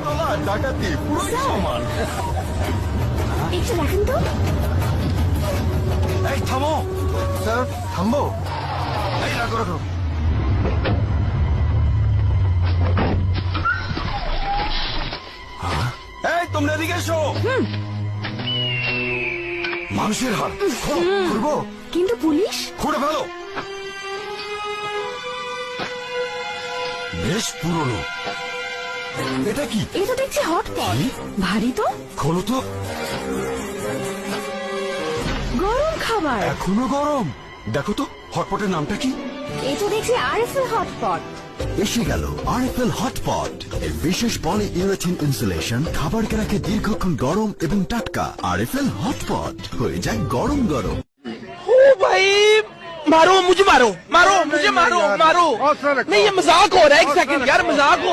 তলা ডাকাতি পুরো সমান। একটু দেখেন তো। এই থামো স্যার, থামবো। এই রাখো রাখো। এই তোমরা এদিকে এসো। মানুষের হাড় খুঁড়বো, কিন্তু পুলিশ। খুঁড়ে ফেলো। বেশ পুরনো। এটা কি? এটা দেখছি হটপট, ভারী তো। খোলো তো। গরম খাবার। এখনো গরম। দেখো তো হটপটের নামটা কি? এটা দেখছি আরএফএল হটপট। এসে গেল আরএফএল হটপট। এর বিশেষ পলি ইউরেথিন ইনসুলেশন খাবারকে রাখে দীর্ঘক্ষণ গরম এবং টাটকা। আরএফএল হটপট হয়ে যায় গরম গরম। ओ भाई मारो मुझे, मारो मारो मुझे, मारो मारो। नहीं ये मजाक हो रहा है, एक सेकंड यार, मजाक हो